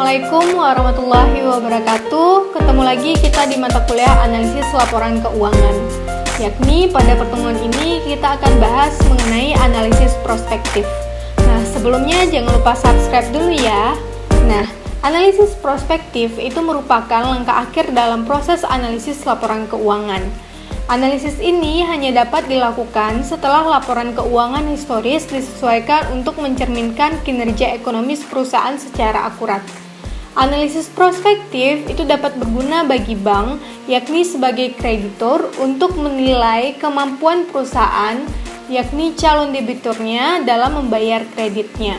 Assalamualaikum warahmatullahi wabarakatuh. Ketemu lagi kita di mata kuliah analisis laporan keuangan. Yakni pada pertemuan ini kita akan bahas mengenai analisis prospektif. Nah, sebelumnya jangan lupa subscribe dulu ya. Nah, analisis prospektif itu merupakan langkah akhir dalam proses analisis laporan keuangan. Analisis ini hanya dapat dilakukan setelah laporan keuangan historis disesuaikan untuk mencerminkan kinerja ekonomis perusahaan secara akurat. Analisis prospektif itu dapat berguna bagi bank, yakni sebagai kreditur, untuk menilai kemampuan perusahaan, yakni calon debiturnya, dalam membayar kreditnya.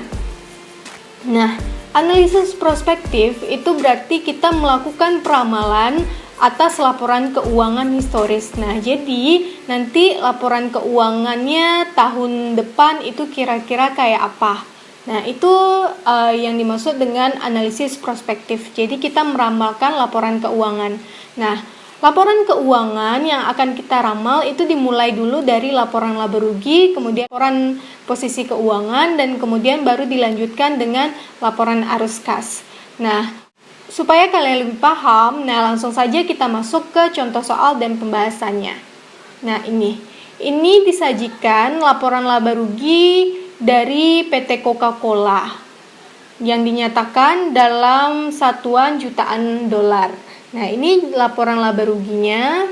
Nah, analisis prospektif itu berarti kita melakukan peramalan atas laporan keuangan historis. Nah, jadi nanti laporan keuangannya tahun depan itu kira-kira kayak apa. Nah, itu yang dimaksud dengan analisis prospektif. Jadi kita meramalkan laporan keuangan. Nah, laporan keuangan yang akan kita ramal itu dimulai dulu dari laporan laba rugi, kemudian laporan posisi keuangan, dan kemudian baru dilanjutkan dengan laporan arus kas. Nah, supaya kalian lebih paham, langsung saja kita masuk ke contoh soal dan pembahasannya. Nah, ini disajikan laporan laba rugi dari PT Coca-Cola yang dinyatakan dalam satuan jutaan dolar. Nah, ini laporan laba ruginya.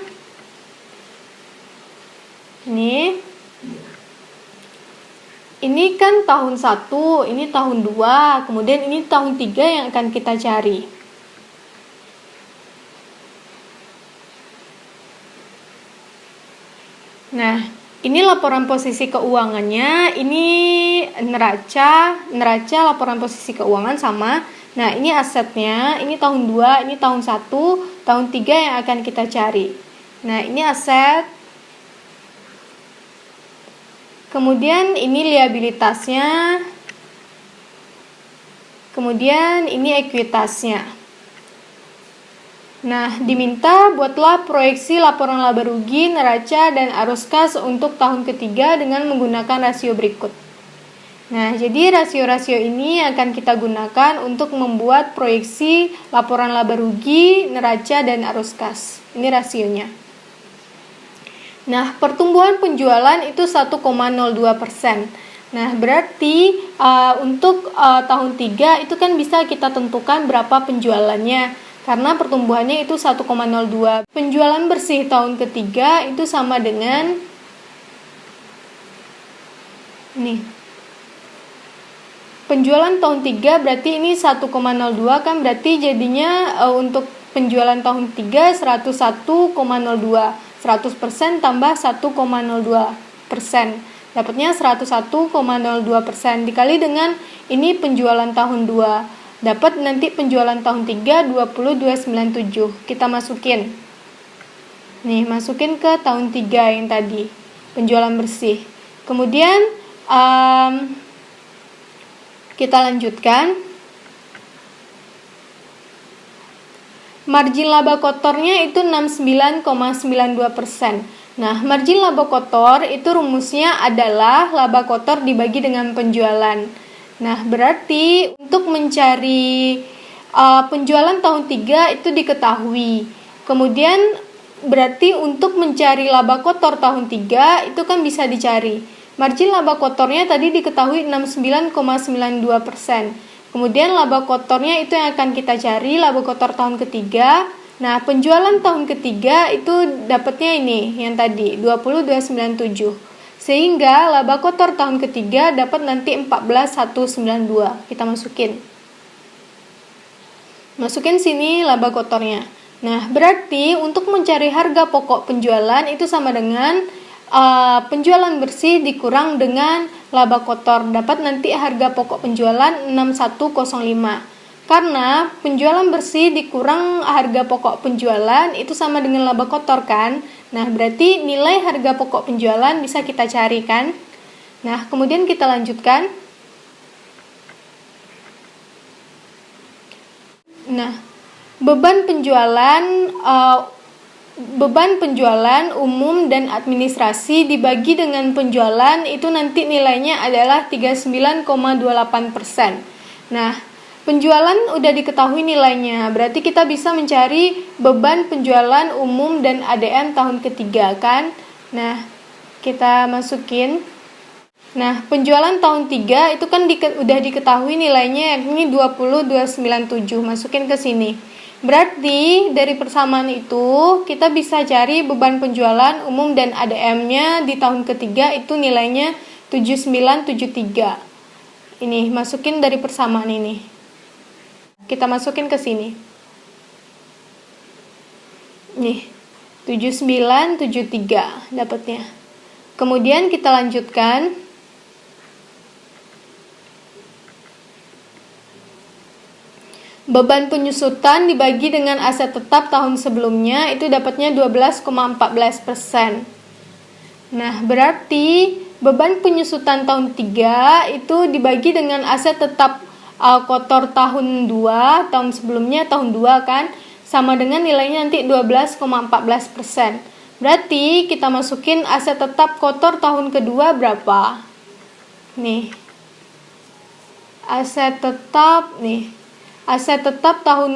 Ini kan tahun 1, ini tahun 2, kemudian ini tahun 3 yang akan kita cari. Nah, ini laporan posisi keuangannya, ini neraca laporan posisi keuangan sama. Nah, ini asetnya, ini tahun 2, ini tahun 1, tahun 3 yang akan kita cari. Nah, ini aset. Kemudian ini liabilitasnya. Kemudian ini ekuitasnya. Nah, diminta buatlah proyeksi laporan laba rugi, neraca, dan arus kas untuk tahun ketiga dengan menggunakan rasio berikut. Nah, jadi rasio-rasio ini akan kita gunakan untuk membuat proyeksi laporan laba rugi, neraca, dan arus kas. Ini rasionya. Nah, pertumbuhan penjualan itu 1,02%. Nah, berarti untuk tahun 3 itu kan bisa kita tentukan berapa penjualannya. Karena pertumbuhannya itu 1,02. Penjualan bersih tahun ketiga itu sama dengan penjualan tahun 3 berarti ini 1,02 kan, berarti jadinya untuk penjualan tahun 3 101,02. 100% tambah 1,02%. Dapatnya 101,02% dikali dengan ini penjualan tahun 2. Dapat nanti penjualan tahun 3 20,297. Kita masukin. Masukin ke tahun 3 yang tadi. Penjualan bersih. Kemudian kita lanjutkan. Margin laba kotornya itu 69,92%. Nah, margin laba kotor itu rumusnya adalah laba kotor dibagi dengan penjualan. Nah, berarti untuk mencari penjualan tahun 3 itu diketahui. Kemudian berarti untuk mencari laba kotor tahun 3 itu kan bisa dicari. Margin laba kotornya tadi diketahui 69,92%. Kemudian laba kotornya itu yang akan kita cari, laba kotor tahun ketiga. Nah, penjualan tahun ketiga itu dapatnya ini, yang tadi 20,297. Sehingga laba kotor tahun ketiga dapat nanti 14,192. Kita masukin sini laba kotornya. Nah, berarti untuk mencari harga pokok penjualan itu sama dengan penjualan bersih dikurang dengan laba kotor. Dapat nanti harga pokok penjualan 6105. Karena penjualan bersih dikurang harga pokok penjualan itu sama dengan laba kotor kan. Nah, berarti nilai harga pokok penjualan bisa kita cari kan. Nah, kemudian kita lanjutkan. Nah, beban penjualan umum dan administrasi dibagi dengan penjualan itu nanti nilainya adalah 39,28%. Nah, penjualan udah diketahui nilainya, berarti kita bisa mencari beban penjualan umum dan ADM tahun ketiga kan. Nah, kita masukin. Nah, penjualan tahun 3 itu kan udah diketahui nilainya, yakni 20,297. Masukin ke sini. Berarti dari persamaan itu kita bisa cari beban penjualan umum dan ADM-nya di tahun ketiga itu nilainya 7973. Ini masukin dari persamaan ini. Kita masukin ke sini. Nih, 7973 dapatnya. Kemudian kita lanjutkan. Beban penyusutan dibagi dengan aset tetap tahun sebelumnya itu dapatnya 12,14%. Nah, berarti beban penyusutan tahun 3 itu dibagi dengan aset tetap kotor tahun 2, tahun sebelumnya tahun 2 kan, sama dengan nilainya nanti 12,14%. Berarti kita masukin aset tetap kotor tahun kedua berapa? Nih. Aset tetap tahun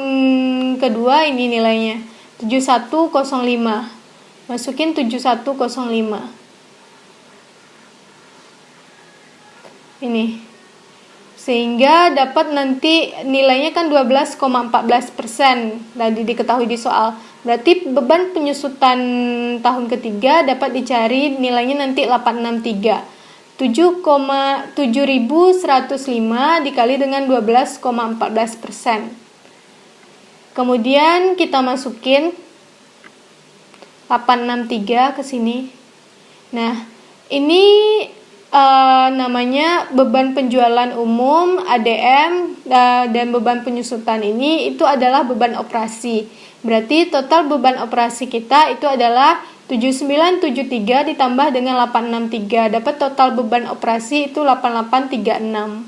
kedua ini nilainya 7105. Masukin 7105. Ini. Sehingga dapat nanti nilainya kan 12,14%. Tadi diketahui di soal. Berarti beban penyusutan tahun ketiga dapat dicari nilainya nanti 863. 7.105 dikali dengan 12,14%. Kemudian kita masukin 863 ke sini. Nah, ini namanya beban penjualan umum, ADM, dan beban penyusutan ini itu adalah beban operasi. Berarti total beban operasi kita itu adalah 7973 ditambah dengan 863. Dapat total beban operasi itu 8836.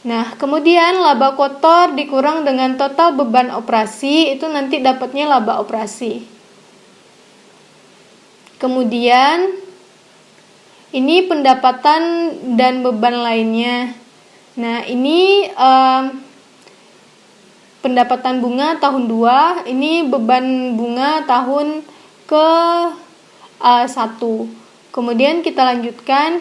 Nah, kemudian laba kotor dikurang dengan total beban operasi itu nanti dapatnya laba operasi. Kemudian ini pendapatan dan beban lainnya. Nah, ini pendapatan bunga tahun 2, ini beban bunga tahun ke 1. Kemudian kita lanjutkan.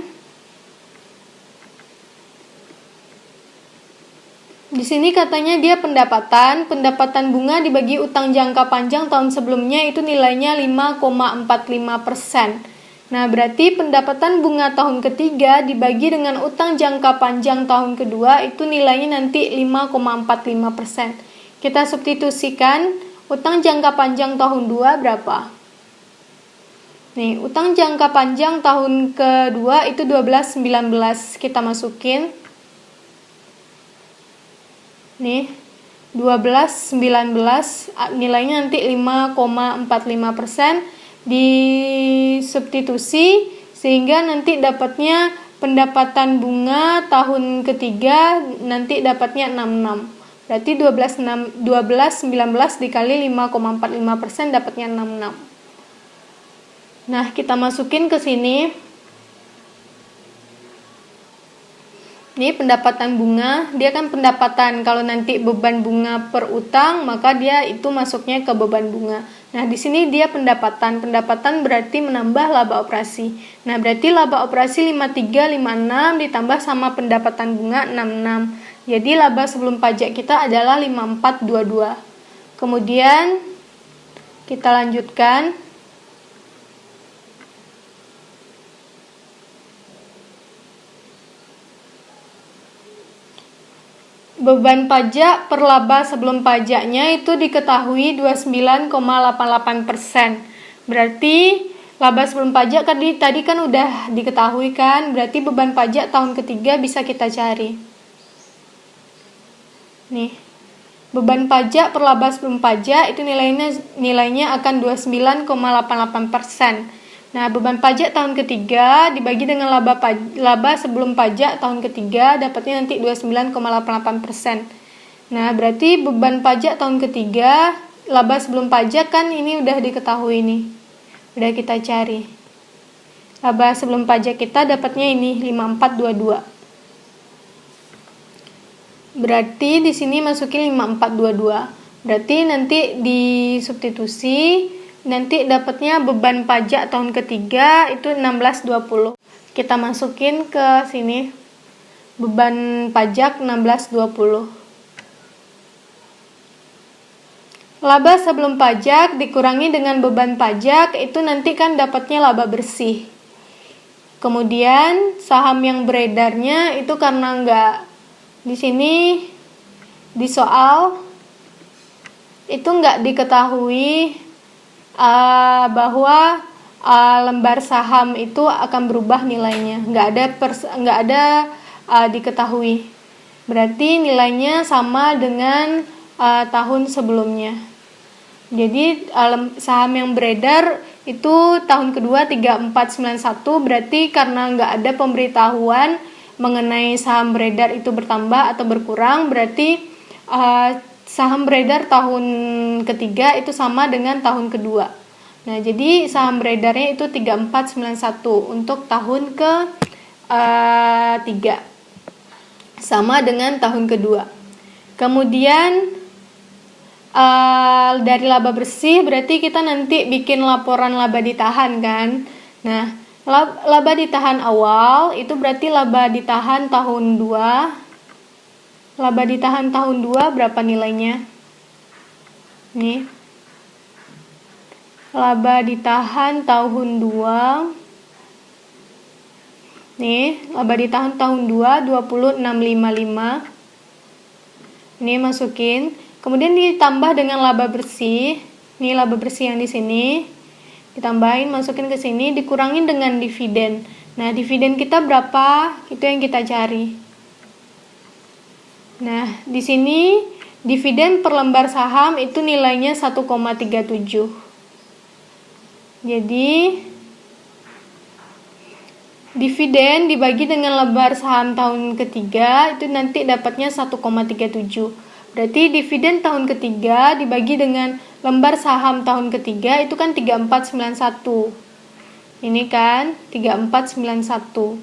Di sini katanya dia pendapatan bunga dibagi utang jangka panjang tahun sebelumnya itu nilainya 5,45%. Nah, berarti pendapatan bunga tahun ketiga dibagi dengan utang jangka panjang tahun kedua itu nilainya nanti 5,45%. Kita substitusikan utang jangka panjang tahun 2 berapa? Nih, utang jangka panjang tahun kedua itu 12,19. Kita masukin. Nih, 12,19 nilainya nanti 5,45%. Disubstitusi sehingga nanti dapatnya pendapatan bunga tahun ketiga nanti dapatnya 66. Berarti 12,19 dikali 5,45% dapatnya 66. Nah, kita masukin ke sini. Ini pendapatan bunga, dia kan pendapatan. Kalau nanti beban bunga per utang, maka dia itu masuknya ke beban bunga. Nah, di sini dia pendapatan. Pendapatan berarti menambah laba operasi. Nah, berarti laba operasi 5356 ditambah sama pendapatan bunga 66. Jadi laba sebelum pajak kita adalah 5422. Kemudian kita lanjutkan. Beban pajak per laba sebelum pajaknya itu diketahui 29,88%. Berarti laba sebelum pajak tadi kan udah diketahui kan, berarti beban pajak tahun ketiga bisa kita cari. Nih, beban pajak per laba sebelum pajak itu nilainya akan 29,88%. Nah, beban pajak tahun ketiga dibagi dengan laba sebelum pajak tahun ketiga dapatnya nanti 29,88%. Nah, berarti beban pajak tahun ketiga, laba sebelum pajak kan ini udah diketahui nih. Udah kita cari. Laba sebelum pajak kita dapatnya ini 5422. Berarti di sini masukin 5422. Berarti nanti di substitusi nanti dapatnya beban pajak tahun ketiga itu 1620. Kita masukin ke sini beban pajak 1620. Laba sebelum pajak dikurangi dengan beban pajak itu nanti kan dapatnya laba bersih. Kemudian saham yang beredarnya itu karena nggak di sini di soal itu nggak diketahui bahwa lembar saham itu akan berubah nilainya, nggak ada diketahui. Berarti nilainya sama dengan tahun sebelumnya. Jadi saham yang beredar itu tahun kedua 3491, berarti karena nggak ada pemberitahuan mengenai saham beredar itu bertambah atau berkurang, berarti saham beredar tahun ketiga itu sama dengan tahun kedua. Nah, jadi saham beredarnya itu 3491 untuk tahun ke-3. Sama dengan tahun kedua. Kemudian dari laba bersih berarti kita nanti bikin laporan laba ditahan kan. Nah, laba ditahan awal itu berarti laba ditahan tahun 2. Laba ditahan tahun 2 berapa nilainya? Nih. Laba ditahan tahun 2. Nih, laba ditahan tahun 2 20655. Ini masukin. Kemudian ditambah dengan laba bersih. Ini laba bersih yang di sini. Ditambahin, masukin ke sini, dikurangin dengan dividen. Nah, dividen kita berapa? Itu yang kita cari. Nah, di sini dividen per lembar saham itu nilainya 1,37. Jadi dividen dibagi dengan lembar saham tahun ketiga itu nanti dapatnya 1,37. Berarti dividen tahun ketiga dibagi dengan lembar saham tahun ketiga itu kan 3491. Ini kan 3491.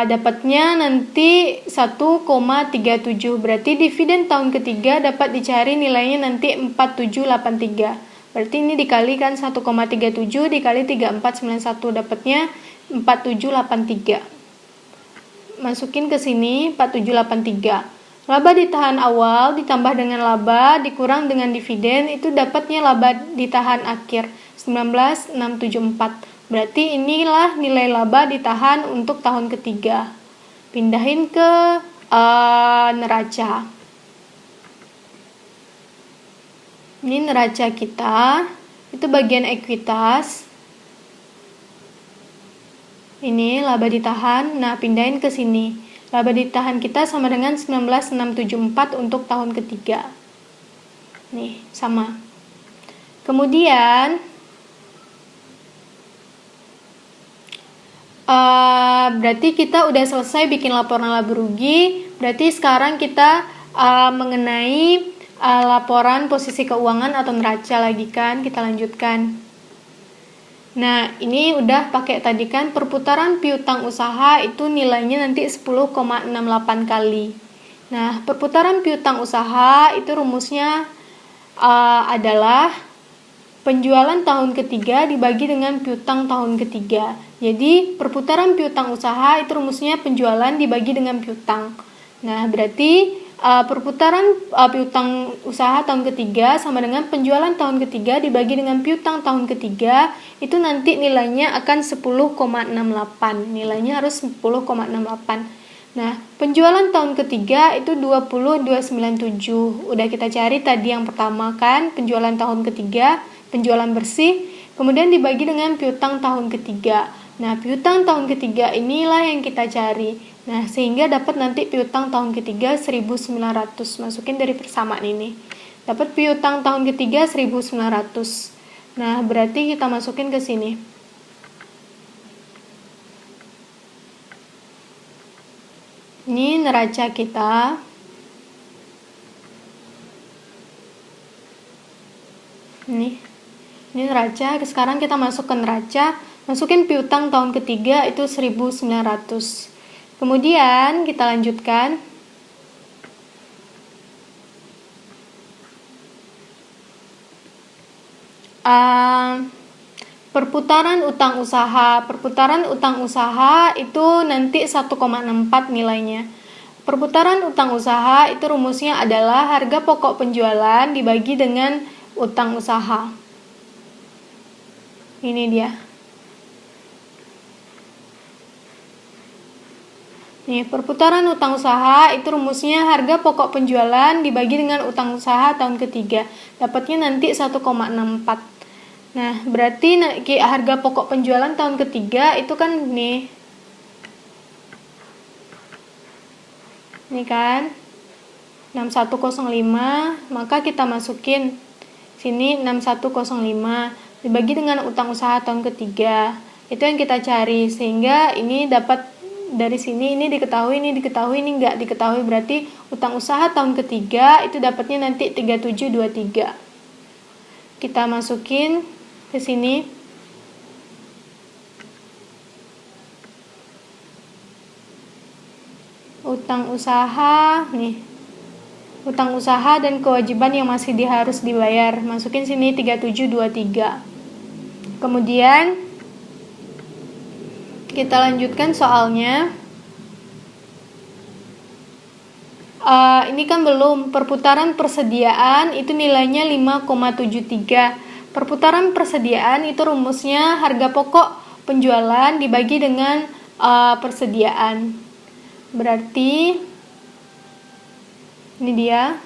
Dapatnya nanti 1,37. Berarti dividen tahun ketiga dapat dicari nilainya nanti 4783. Berarti ini dikalikan 1,37 dikali 3491 dapatnya 4783. Masukin ke sini 4783. Laba ditahan awal ditambah dengan laba dikurang dengan dividen itu dapatnya laba ditahan akhir 19674. Berarti inilah nilai laba ditahan untuk tahun ketiga. Pindahin ke neraca. Ini neraca kita, itu bagian ekuitas. Ini laba ditahan. Nah, pindahin ke sini. Laba ditahan kita sama dengan 19674 untuk tahun ketiga. Nih, sama. Kemudian berarti kita udah selesai bikin laporan laba rugi. Berarti sekarang kita mengenai laporan posisi keuangan atau neraca lagi kan, kita lanjutkan. Nah, ini udah pakai tadi kan perputaran piutang usaha itu nilainya nanti 10,68 kali. Nah, perputaran piutang usaha itu rumusnya adalah penjualan tahun ketiga dibagi dengan piutang tahun ketiga. Jadi, perputaran piutang usaha itu rumusnya penjualan dibagi dengan piutang. Nah, berarti perputaran piutang usaha tahun ketiga sama dengan penjualan tahun ketiga dibagi dengan piutang tahun ketiga itu nanti nilainya akan 10,68. Nilainya harus 10,68. Nah, penjualan tahun ketiga itu 20,297. Udah kita cari tadi yang pertama kan, penjualan tahun ketiga, penjualan bersih, kemudian dibagi dengan piutang tahun ketiga. Nah, piutang tahun ketiga inilah yang kita cari. Nah, sehingga dapat nanti piutang tahun ketiga 1.900. Masukin dari persamaan ini. Dapat piutang tahun ketiga 1.900. Nah, berarti kita masukin ke sini. Ini neraca kita. Ini neraca. Sekarang kita masuk ke neraca. Masukin piutang tahun ketiga itu 1.900. Kemudian kita lanjutkan. perputaran utang usaha. Perputaran utang usaha itu nanti 1,64 nilainya. Perputaran utang usaha itu rumusnya adalah harga pokok penjualan dibagi dengan utang usaha. Ini dia. Nih, perputaran utang usaha itu rumusnya harga pokok penjualan dibagi dengan utang usaha tahun ketiga. Dapatnya nanti 1,64. Nah, berarti harga pokok penjualan tahun ketiga itu kan nih kan 6105, maka kita masukin sini 6105 dibagi dengan utang usaha tahun ketiga. Itu yang kita cari, sehingga ini dapat dari sini, ini diketahui, ini nggak diketahui, berarti utang usaha tahun ketiga itu dapatnya nanti 3723. Kita masukin ke sini. Utang usaha nih. Utang usaha dan kewajiban yang masih harus dibayar. Masukin sini 3723. Kemudian kita lanjutkan soalnya. Ini kan belum. Perputaran persediaan itu nilainya 5,73. Perputaran persediaan itu rumusnya harga pokok penjualan dibagi dengan persediaan. Berarti ini dia,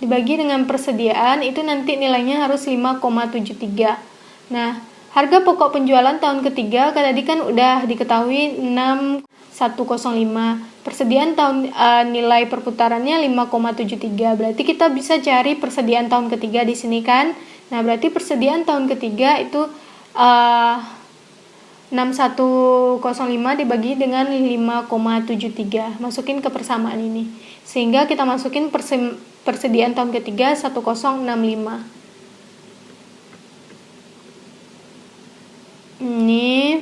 dibagi dengan persediaan itu nanti nilainya harus 5,73. Nah, harga pokok penjualan tahun ketiga tadi kan udah diketahui 6105. Persediaan tahun nilai perputarannya 5,73. Berarti kita bisa cari persediaan tahun ketiga di sini kan. Nah, berarti persediaan tahun ketiga itu 6105 dibagi dengan 5,73. Masukin ke persamaan ini. Sehingga kita masukin persediaan tahun ketiga 1065. Ini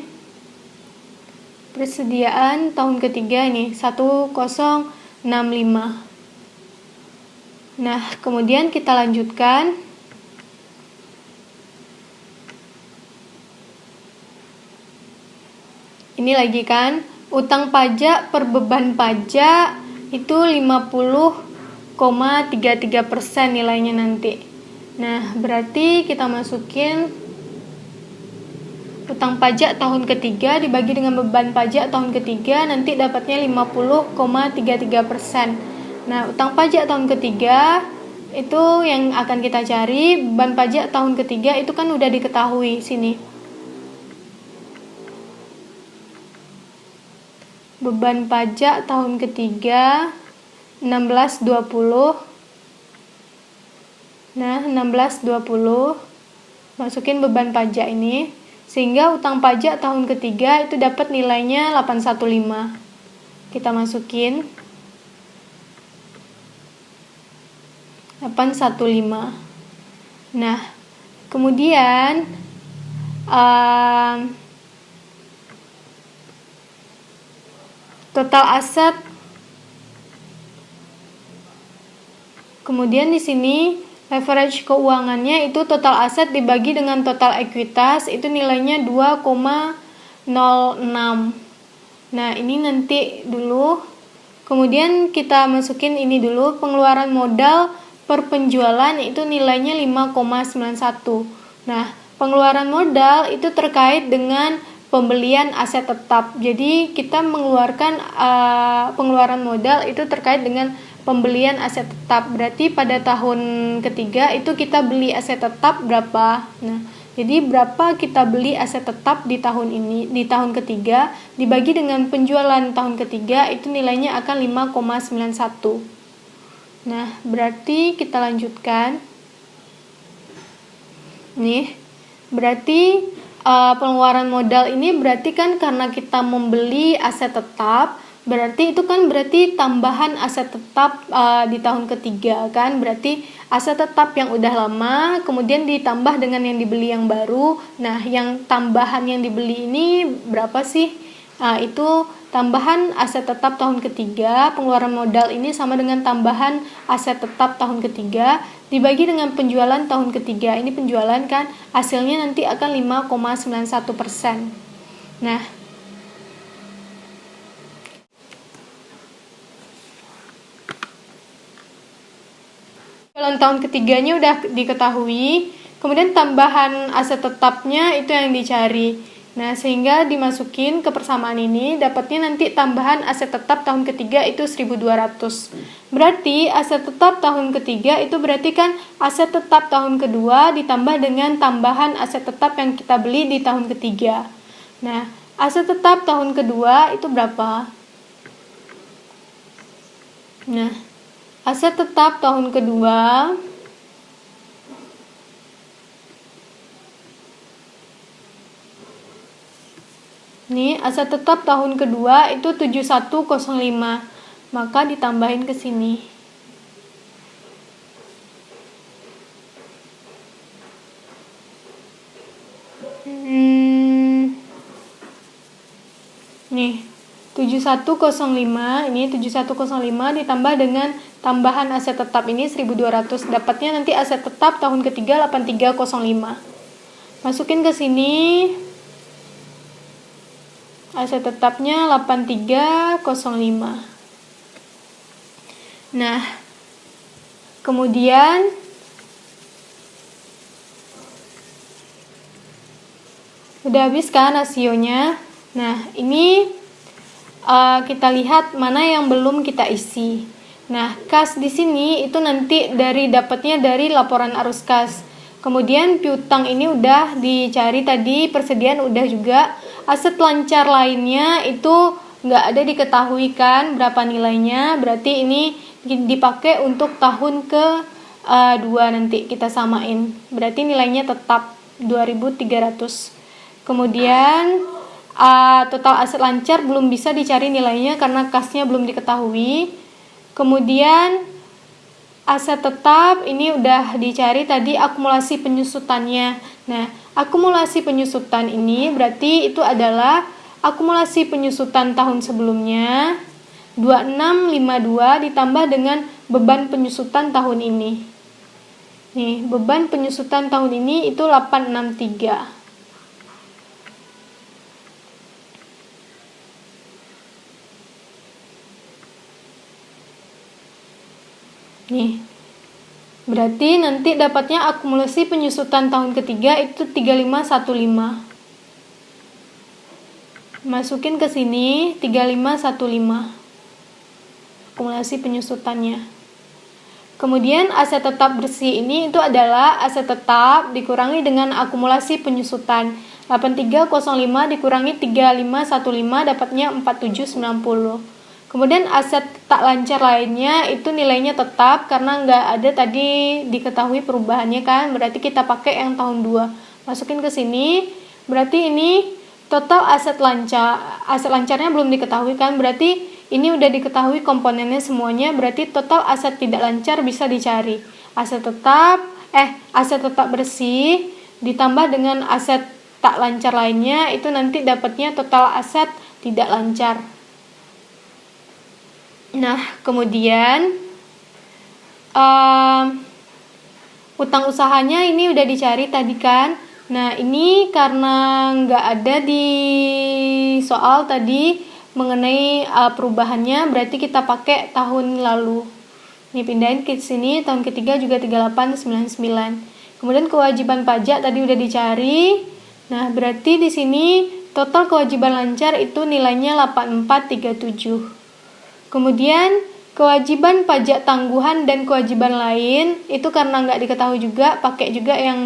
persediaan tahun ketiga ini 1065. Nah, kemudian kita lanjutkan. Ini lagi kan, utang pajak per beban pajak itu 50,33% nilainya nanti. Nah, berarti kita masukin utang pajak tahun ketiga dibagi dengan beban pajak tahun ketiga, nanti dapatnya 50,33%. Nah, utang pajak tahun ketiga itu yang akan kita cari. Beban pajak tahun ketiga itu kan udah diketahui sini. Beban pajak tahun ketiga 1620. Nah, 1620 masukin beban pajak ini, sehingga utang pajak tahun ketiga itu dapat nilainya 815. Kita masukin 815. Nah, kemudian total aset. Kemudian di sini leverage keuangannya itu total aset dibagi dengan total ekuitas itu nilainya 2,06. Nah, ini nanti dulu. Kemudian kita masukin ini dulu, pengeluaran modal per penjualan itu nilainya 5,91. Nah, pengeluaran modal itu terkait dengan pembelian aset tetap. Jadi kita mengeluarkan pengeluaran modal itu terkait dengan pembelian aset tetap. Berarti pada tahun ketiga itu kita beli aset tetap berapa? Nah, jadi berapa kita beli aset tetap di tahun ini, di tahun ketiga dibagi dengan penjualan tahun ketiga itu nilainya akan 5,91. Nah, berarti kita lanjutkan. Nih, berarti pengeluaran modal ini berarti kan karena kita membeli aset tetap, berarti itu kan berarti tambahan aset tetap di tahun ketiga kan, berarti aset tetap yang udah lama kemudian ditambah dengan yang dibeli yang baru. Nah, yang tambahan yang dibeli ini berapa sih? Nah, itu tambahan aset tetap tahun ketiga, pengeluaran modal ini sama dengan tambahan aset tetap tahun ketiga dibagi dengan penjualan tahun ketiga. Ini penjualan kan, hasilnya nanti akan 5,91%. Nah, penjualan tahun ketiganya udah diketahui, kemudian tambahan aset tetapnya itu yang dicari. Nah, sehingga dimasukin ke persamaan ini, dapatnya nanti tambahan aset tetap tahun ketiga itu 1.200. Berarti aset tetap tahun ketiga itu berarti kan aset tetap tahun kedua ditambah dengan tambahan aset tetap yang kita beli di tahun ketiga. Nah, aset tetap tahun kedua itu berapa? Nah, aset tetap tahun kedua nih, aset tetap tahun kedua itu 7105. Maka ditambahin ke sini. Nih, 7105, ini 7105 ditambah dengan tambahan aset tetap ini 1.200. Dapatnya nanti aset tetap tahun ketiga 8305. Masukin ke sini. Aset tetapnya 8305. Nah, kemudian udah habis kan rasionya. Nah, ini kita lihat mana yang belum kita isi. Nah, kas di sini itu nanti dapatnya dari laporan arus kas. Kemudian piutang ini udah dicari tadi, persediaan udah juga. Aset lancar lainnya itu nggak ada diketahui kan berapa nilainya, berarti ini dipakai untuk tahun ke 2 nanti kita samain, berarti nilainya tetap 2.300. Kemudian total aset lancar belum bisa dicari nilainya karena kasnya belum diketahui. Kemudian aset tetap ini udah dicari tadi akumulasi penyusutannya. Nah, akumulasi penyusutan ini berarti itu adalah akumulasi penyusutan tahun sebelumnya 2652 ditambah dengan beban penyusutan tahun ini. Nih, beban penyusutan tahun ini itu 863. Nih, berarti nanti dapatnya akumulasi penyusutan tahun ketiga itu 3515. Masukin ke sini 3515. Akumulasi penyusutannya. Kemudian aset tetap bersih ini itu adalah aset tetap dikurangi dengan akumulasi penyusutan. 8305 dikurangi 3515 dapatnya 4790. Kemudian aset tak lancar lainnya itu nilainya tetap karena nggak ada tadi diketahui perubahannya kan, berarti kita pakai yang tahun 2. Masukin ke sini, berarti ini total aset lancarnya belum diketahui kan, berarti ini udah diketahui komponennya semuanya, berarti total aset tidak lancar bisa dicari. Aset tetap bersih ditambah dengan aset tak lancar lainnya itu nanti dapatnya total aset tidak lancar. Nah, kemudian utang usahanya ini udah dicari tadi kan. Nah, ini karena nggak ada di soal tadi mengenai perubahannya, berarti kita pakai tahun lalu. Ini pindahin ke sini, tahun ketiga juga 3899. Kemudian kewajiban pajak tadi udah dicari. Nah, berarti di sini total kewajiban lancar itu nilainya 8437. Kemudian kewajiban pajak tangguhan dan kewajiban lain itu karena nggak diketahui juga, pakai juga yang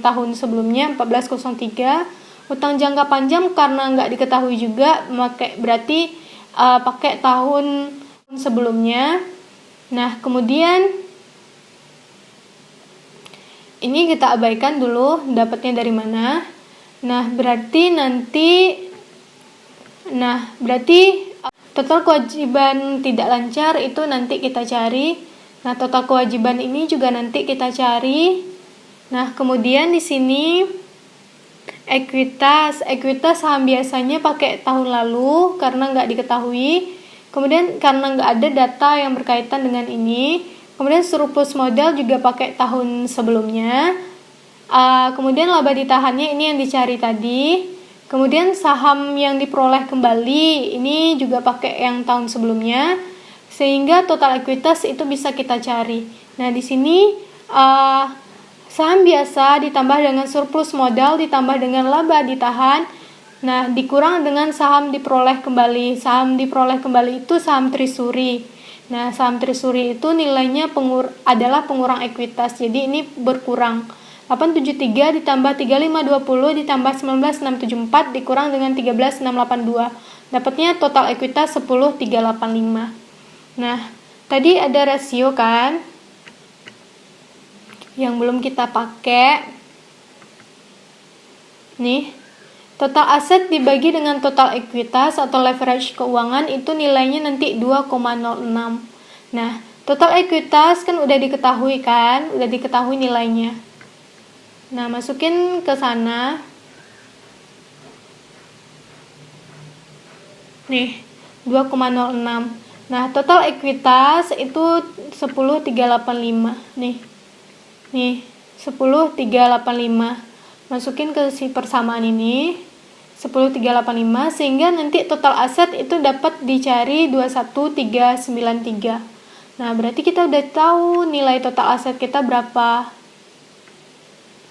tahun sebelumnya 1403. Utang jangka panjang karena nggak diketahui juga, berarti pakai tahun sebelumnya. Nah, kemudian ini kita abaikan dulu dapatnya dari mana. Nah, berarti total kewajiban tidak lancar itu nanti kita cari. Nah, total kewajiban ini juga nanti kita cari. Nah, kemudian di sini Ekuitas saham biasanya pakai tahun lalu karena nggak diketahui. Kemudian karena nggak ada data yang berkaitan dengan ini. Kemudian surplus modal juga pakai tahun sebelumnya. Kemudian laba ditahannya ini yang dicari tadi. Kemudian saham yang diperoleh kembali ini juga pakai yang tahun sebelumnya. Sehingga total ekuitas itu bisa kita cari. Nah, di sini saham biasa ditambah dengan surplus modal ditambah dengan laba ditahan. Nah, dikurang dengan saham diperoleh kembali. Saham diperoleh kembali itu saham treasury. Nah, saham treasury itu nilainya adalah pengurang ekuitas. Jadi ini berkurang. 873 ditambah 3520 ditambah 19674 dikurang dengan 13682. Dapatnya total ekuitas 10385. Nah, tadi ada rasio kan yang belum kita pakai. Nih, total aset dibagi dengan total ekuitas atau leverage keuangan itu nilainya nanti 2,06. Nah, total ekuitas kan udah diketahui kan, udah diketahui nilainya. Nah, masukin ke sana. Nih, 2,06. Nah, total ekuitas itu 10385. Nih, 10385. Masukin ke si persamaan ini 10385 sehingga nanti total aset itu dapat dicari 21393. Nah, berarti kita udah tahu nilai total aset kita berapa.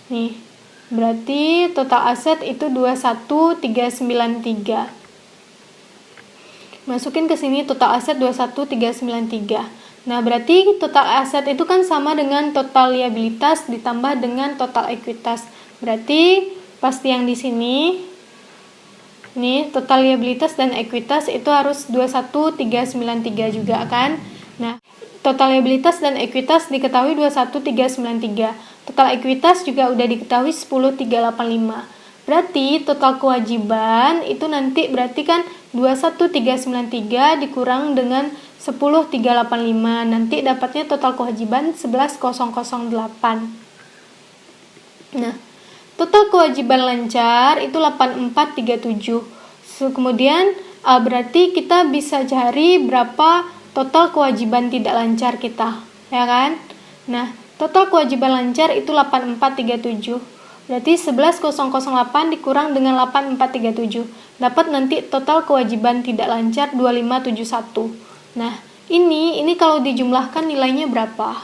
Nih, berarti total aset itu 21393. Masukin ke sini total aset 21393. Nah, berarti total aset itu kan sama dengan total liabilitas ditambah dengan total ekuitas. Berarti pasti yang di sini nih total liabilitas dan ekuitas itu harus 21393 juga kan. Nah, total liabilitas dan ekuitas diketahui 21393. Total ekuitas juga udah diketahui 10385. Berarti total kewajiban itu nanti berarti kan 21393 dikurang dengan 10385. Nanti dapatnya total kewajiban 11008. Nah, total kewajiban lancar itu 8437. Kemudian berarti kita bisa cari berapa total kewajiban tidak lancar kita, ya kan? Nah, total kewajiban lancar itu 8437. Berarti 11008 dikurang dengan 8437. Dapat nanti total kewajiban tidak lancar 2571. Nah, ini kalau dijumlahkan nilainya berapa?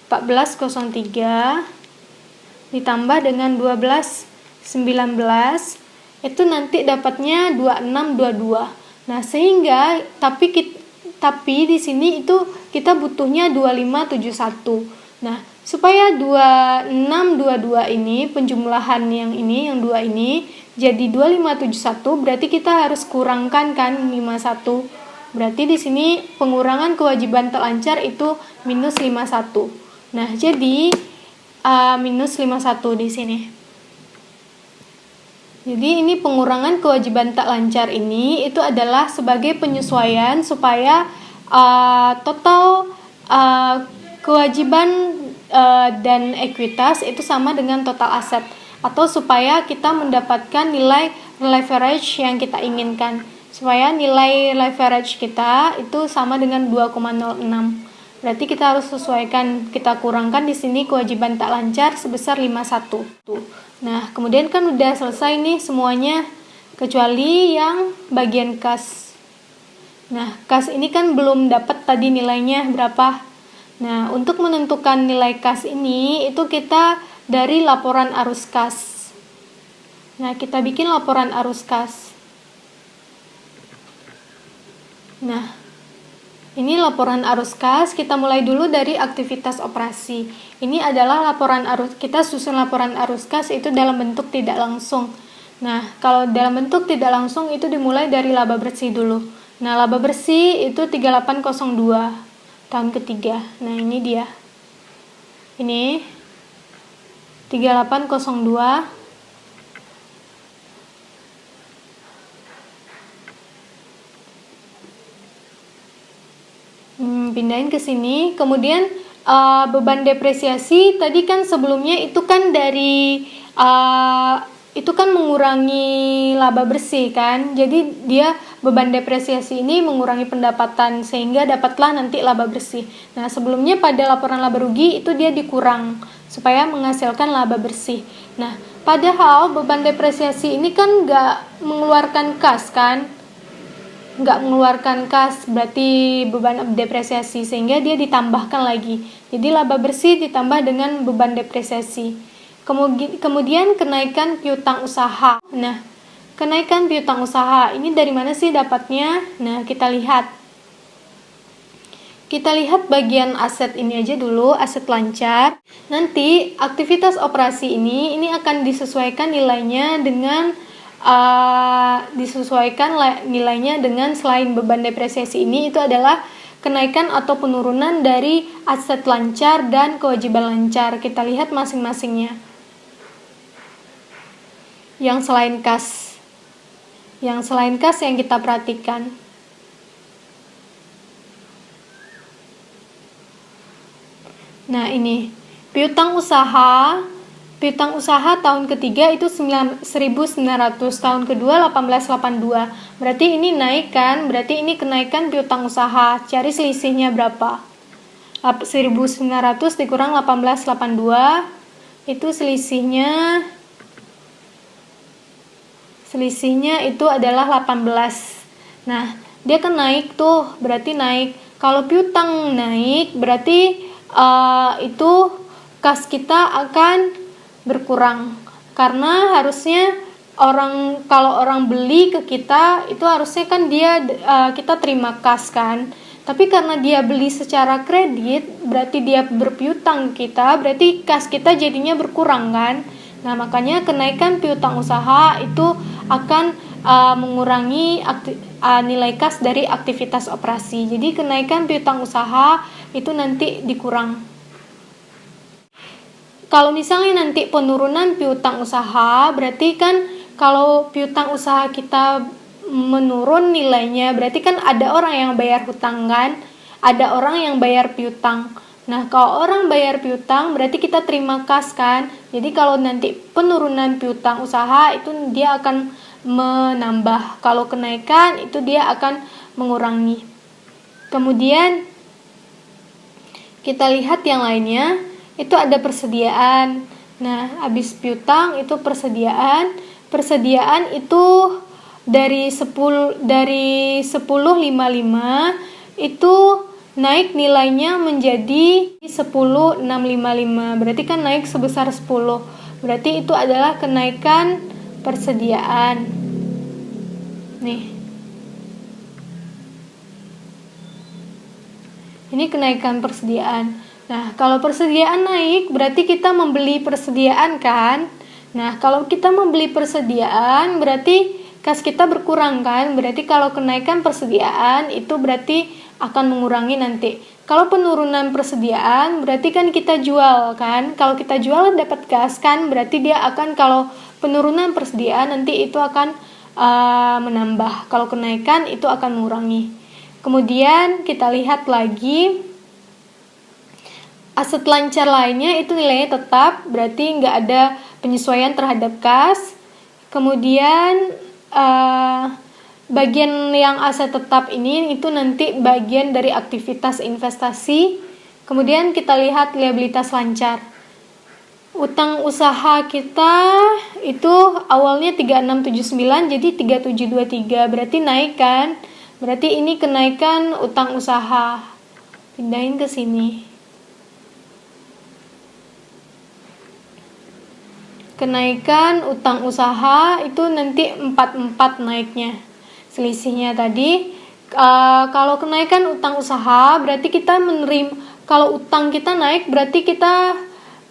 1403 ditambah dengan 1219 itu nanti dapatnya 2622. Nah, sehingga tapi di sini itu kita butuhnya 2571. Nah, supaya 2622 ini penjumlahan yang dua ini jadi 2571, berarti kita harus kurangkan kan 51. Berarti di sini pengurangan kewajiban terlancar itu minus 51. Nah, jadi minus 51 di sini. Jadi ini pengurangan kewajiban tak lancar ini itu adalah sebagai penyesuaian supaya total kewajiban dan ekuitas itu sama dengan total aset, atau supaya kita mendapatkan nilai leverage yang kita inginkan, supaya nilai leverage kita itu sama dengan 2,06. Berarti kita harus sesuaikan, kita kurangkan di sini kewajiban tak lancar sebesar 51. Nah, kemudian kan udah selesai nih semuanya kecuali yang bagian kas. Nah, kas ini kan belum dapat tadi nilainya berapa. Nah, untuk menentukan nilai kas ini itu kita dari laporan arus kas. Nah, kita bikin laporan arus kas. Nah, ini laporan arus kas, kita mulai dulu dari aktivitas operasi. Ini adalah laporan arus, kita susun laporan arus kas itu dalam bentuk tidak langsung. Nah, kalau dalam bentuk tidak langsung itu dimulai dari laba bersih dulu. Nah, laba bersih itu 3802 tahun ketiga. Nah, ini dia. Ini 3802. Pindahin ke sini, kemudian beban depresiasi tadi kan sebelumnya itu kan dari itu kan mengurangi laba bersih kan. Jadi dia beban depresiasi ini mengurangi pendapatan sehingga dapatlah nanti laba bersih. Nah, sebelumnya pada laporan laba rugi itu dia dikurang supaya menghasilkan laba bersih. Nah, padahal beban depresiasi ini kan nggak mengeluarkan kas kan. Nggak mengeluarkan kas berarti beban depresiasi sehingga dia ditambahkan lagi. Jadi laba bersih ditambah dengan beban depresiasi. Kemudian kenaikan piutang usaha. Nah, kenaikan piutang usaha ini dari mana sih dapatnya? Nah, kita lihat. Kita lihat bagian aset ini aja dulu, aset lancar. Nanti aktivitas operasi ini akan disesuaikan nilainya dengan selain beban depresiasi ini itu adalah kenaikan atau penurunan dari aset lancar dan kewajiban lancar. Kita lihat masing-masingnya. Yang selain kas yang kita perhatikan. Nah, ini piutang usaha tahun ketiga itu 1.900, tahun kedua 1882. Berarti ini naik kan? Berarti ini kenaikan piutang usaha. Cari selisihnya berapa? 1.900 dikurang 1882 itu selisihnya itu adalah 18. Nah, dia kan naik tuh, berarti naik. Kalau piutang naik, berarti itu kas kita akan berkurang. Karena harusnya kalau orang beli ke kita, itu harusnya kan kita terima kas kan. Tapi karena dia beli secara kredit, berarti dia berpiutang kita, berarti kas kita jadinya berkurang kan. Nah, makanya kenaikan piutang usaha itu akan mengurangi nilai kas dari aktivitas operasi. Jadi kenaikan piutang usaha itu nanti dikurang. Kalau misalnya nanti penurunan piutang usaha, berarti kan kalau piutang usaha kita menurun nilainya, berarti kan ada orang yang bayar hutang kan, ada orang yang bayar piutang. Nah, kalau orang bayar piutang berarti kita terima kas kan. Jadi kalau nanti penurunan piutang usaha itu dia akan menambah. Kalau kenaikan itu dia akan mengurangi. Kemudian kita lihat yang lainnya, itu ada persediaan. Nah, habis piutang itu persediaan. Persediaan itu dari 1055 itu naik nilainya menjadi 10.655. Berarti kan naik sebesar 10. Berarti itu adalah kenaikan persediaan. Nih. Ini kenaikan persediaan. Nah, kalau persediaan naik berarti kita membeli persediaan kan? Nah, kalau kita membeli persediaan berarti kas kita berkurang kan? Berarti kalau kenaikan persediaan itu berarti akan mengurangi nanti. Kalau penurunan persediaan berarti kan kita jual kan. Kalau kita jual dapat kas kan, berarti dia akan, kalau penurunan persediaan nanti itu akan menambah. Kalau kenaikan itu akan mengurangi. Kemudian kita lihat lagi aset lancar lainnya itu nilainya tetap, berarti nggak ada penyesuaian terhadap kas. Kemudian bagian yang aset tetap ini itu nanti bagian dari aktivitas investasi. Kemudian kita lihat liabilitas lancar. Utang usaha kita itu awalnya 3679 jadi 3723, berarti naik kan? Berarti ini kenaikan utang usaha. Pindahin ke sini. Kenaikan utang usaha itu nanti 44 naiknya. Selisihnya tadi kalau kenaikan utang usaha berarti kita menerima, kalau utang kita naik berarti kita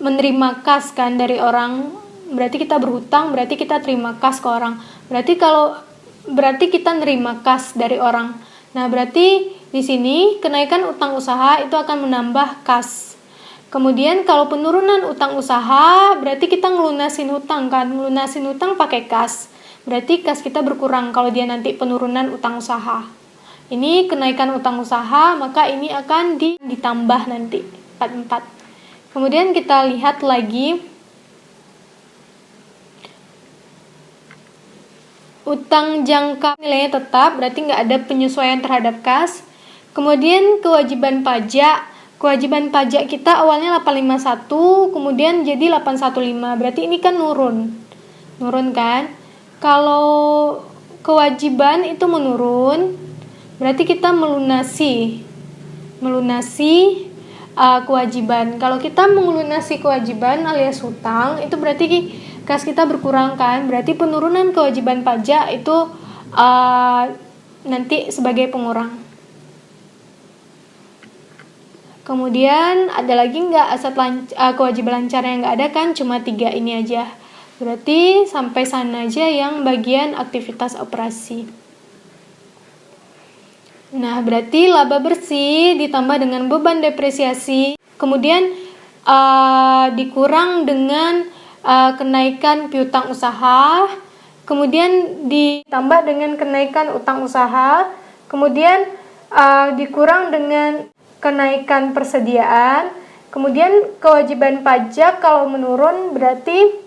menerima kas kan dari orang, berarti kita berhutang, berarti kita terima kas ke orang, berarti kita nerima kas dari orang. Nah, berarti di sini kenaikan utang usaha itu akan menambah kas. Kemudian kalau penurunan utang usaha berarti kita ngelunasin hutang kan, ngelunasin hutang pakai kas. Berarti kas kita berkurang kalau dia nanti penurunan utang usaha. Ini kenaikan utang usaha, maka ini akan ditambah nanti. 44. Kemudian kita lihat lagi utang jangka nilainya tetap, berarti nggak ada penyesuaian terhadap kas. Kemudian kewajiban pajak kita awalnya 851, kemudian jadi 815, berarti ini kan nurun kan. Kalau kewajiban itu menurun, berarti kita melunasi kewajiban. Kalau kita melunasi kewajiban alias hutang, itu berarti kas kita berkurang kan, berarti penurunan kewajiban pajak itu nanti sebagai pengurang. Kemudian ada lagi nggak kewajiban lancar yang nggak ada kan, cuma 3 ini aja. Berarti sampai sana aja yang bagian aktivitas operasi. Nah, berarti laba bersih ditambah dengan beban depresiasi, kemudian dikurang dengan kenaikan piutang usaha, kemudian ditambah dengan kenaikan utang usaha, kemudian dikurang dengan kenaikan persediaan, kemudian kewajiban pajak kalau menurun berarti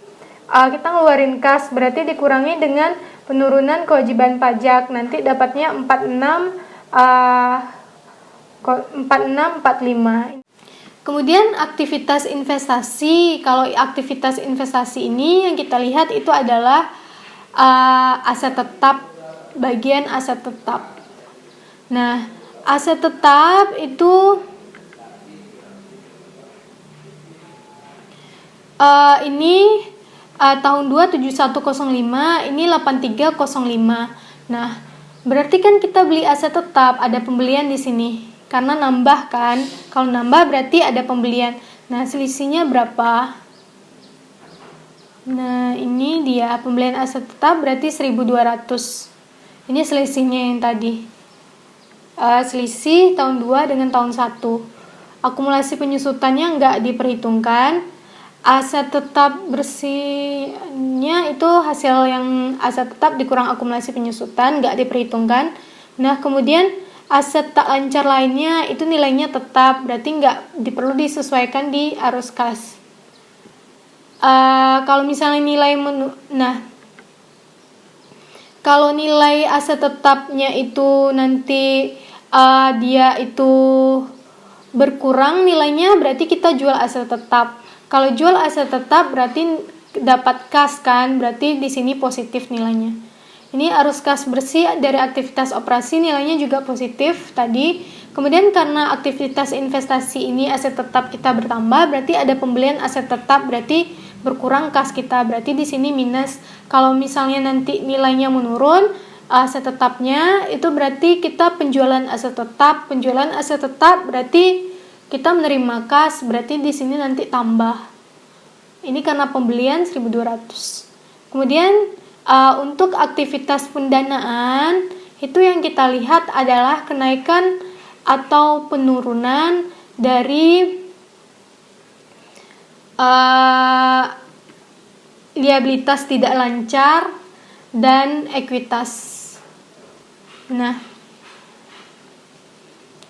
kita ngeluarin kas, berarti dikurangi dengan penurunan kewajiban pajak, nanti dapatnya 4645. Kemudian aktivitas investasi, kalau aktivitas investasi ini yang kita lihat itu adalah aset tetap, bagian aset tetap. Nah, aset tetap itu ini tahun 27105, ini 8305. Nah, berarti kan kita beli aset tetap, ada pembelian di sini. Karena nambah kan, kalau nambah berarti ada pembelian. Nah, selisihnya berapa? Nah, ini dia pembelian aset tetap berarti 1200. Ini selisihnya yang tadi. Selisih tahun 2 dengan tahun 1. Akumulasi penyusutannya nggak diperhitungkan. Aset tetap bersihnya itu hasil yang aset tetap dikurang akumulasi penyusutan, nggak diperhitungkan. Nah, kemudian aset tak lancar lainnya itu nilainya tetap, berarti nggak perlu disesuaikan di arus kas. Kalau misalnya kalau nilai aset tetapnya itu nanti dia itu berkurang nilainya, berarti kita jual aset tetap. Kalau jual aset tetap berarti dapat kas kan, berarti di sini positif nilainya. Ini arus kas bersih dari aktivitas operasi nilainya juga positif tadi. Kemudian karena aktivitas investasi ini aset tetap kita bertambah, berarti ada pembelian aset tetap, berarti berkurang kas kita, berarti di sini minus. Kalau misalnya nanti nilainya menurun, aset tetapnya itu berarti kita penjualan aset tetap berarti kita menerima kas, berarti di sini nanti tambah. Ini karena pembelian 1200. Kemudian untuk aktivitas pendanaan itu yang kita lihat adalah kenaikan atau penurunan dari liabilitas tidak lancar dan ekuitas. Nah,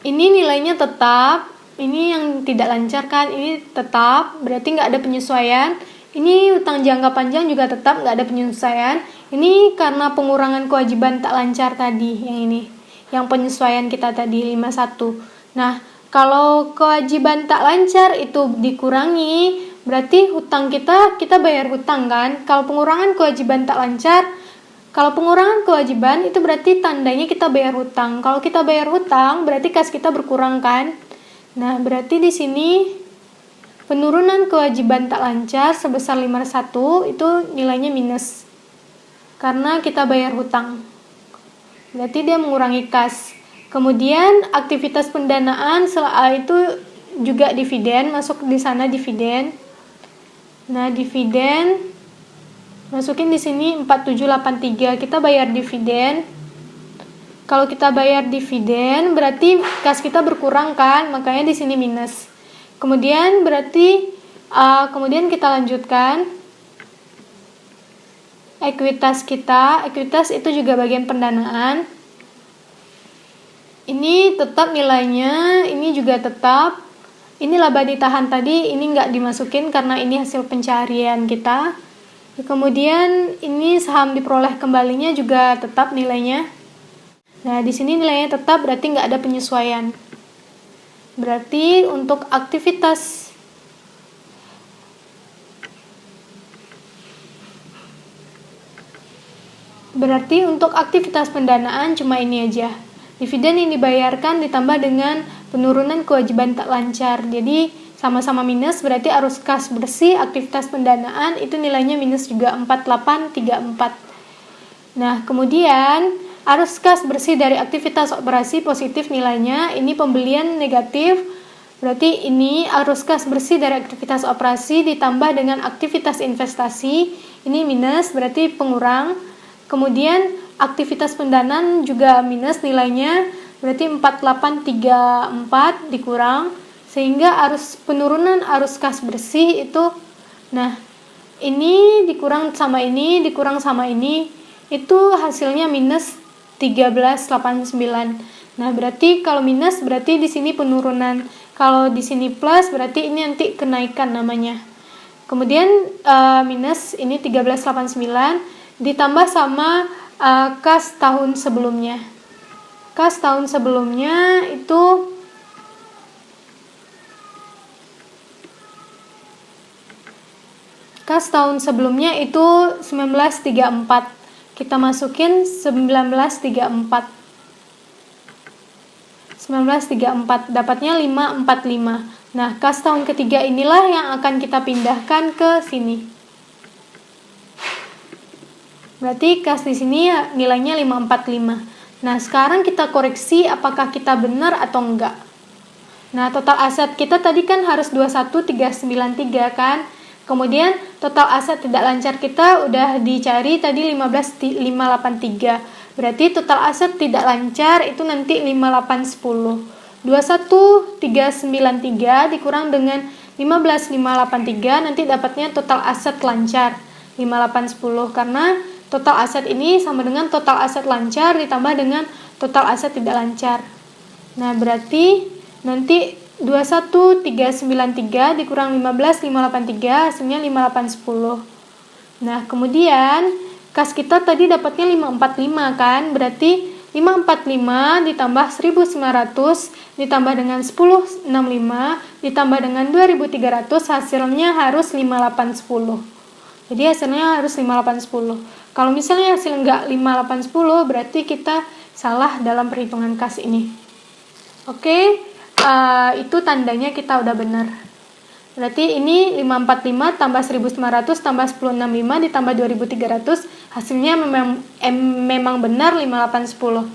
ini nilainya tetap. Ini yang tidak lancar kan, ini tetap, berarti nggak ada penyesuaian. Ini utang jangka panjang juga tetap, nggak ada penyesuaian. Ini karena pengurangan kewajiban tak lancar tadi, yang ini, yang penyesuaian kita tadi 51. Nah, kalau kewajiban tak lancar itu dikurangi, berarti hutang kita bayar hutang kan. Kalau pengurangan kewajiban tak lancar, kalau pengurangan kewajiban itu berarti tandanya kita bayar hutang. Kalau kita bayar hutang, berarti kas kita berkurang kan. Nah, berarti di sini penurunan kewajiban tak lancar sebesar 51 itu nilainya minus. Karena kita bayar hutang. Berarti dia mengurangi kas. Kemudian aktivitas pendanaan itu juga dividen, masuk di sana dividen. Nah, dividen masukin di sini 4783, kita bayar dividen. Kalau kita bayar dividen berarti kas kita berkurang kan, makanya di sini minus. Kemudian berarti kemudian kita lanjutkan ekuitas kita. Ekuitas itu juga bagian pendanaan. Ini tetap nilainya, ini juga tetap. Ini laba ditahan tadi, ini nggak dimasukin karena ini hasil pencarian kita. Kemudian ini saham diperoleh kembalinya juga tetap nilainya. Nah, di sini nilainya tetap, berarti nggak ada penyesuaian. Berarti untuk aktivitas pendanaan cuma ini aja. Dividen yang dibayarkan ditambah dengan penurunan kewajiban tak lancar. Jadi sama-sama minus, berarti arus kas bersih aktivitas pendanaan itu nilainya minus juga 4834. Nah, kemudian arus kas bersih dari aktivitas operasi positif nilainya, ini pembelian negatif. Berarti ini arus kas bersih dari aktivitas operasi ditambah dengan aktivitas investasi, ini minus, berarti pengurang. Kemudian aktivitas pendanaan juga minus nilainya, berarti 4834 dikurang, sehingga penurunan arus kas bersih itu, nah ini dikurang sama ini, itu hasilnya minus 1389. Nah, berarti kalau minus berarti di sini penurunan, kalau di sini plus berarti ini nanti kenaikan namanya. Kemudian minus ini 1389 ditambah sama kas tahun sebelumnya. Kas tahun sebelumnya itu Kas tahun sebelumnya itu 1934. Kita masukin 1934. Dapatnya 545. Nah, kas tahun ketiga inilah yang akan kita pindahkan ke sini. Berarti kas di sini nilainya 545. Nah, sekarang kita koreksi apakah kita benar atau enggak. Nah, total aset kita tadi kan harus 21393 kan? Kemudian total aset tidak lancar kita udah dicari tadi 15583. Berarti total aset tidak lancar itu nanti 5810. 21393 dikurang dengan 15583 nanti dapatnya total aset lancar 5810, karena total aset ini sama dengan total aset lancar ditambah dengan total aset tidak lancar. Nah, berarti nanti 21393 dikurang 15583 hasilnya 5810. Nah, kemudian kas kita tadi dapatnya 545 kan? Berarti 545 ditambah 1900 ditambah dengan 1065 ditambah dengan 2300 hasilnya harus 5810. Jadi hasilnya harus 5810. Kalau misalnya hasil enggak 5810 berarti kita salah dalam perhitungan kas ini. Oke. Itu tandanya kita udah benar. Berarti ini 545 tambah 1900 tambah 1065 ditambah 2300 hasilnya memang benar 5810.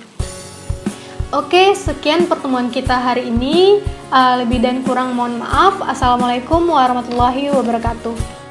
Oke, sekian pertemuan kita hari ini. Lebih dan kurang mohon maaf. Assalamualaikum warahmatullahi wabarakatuh.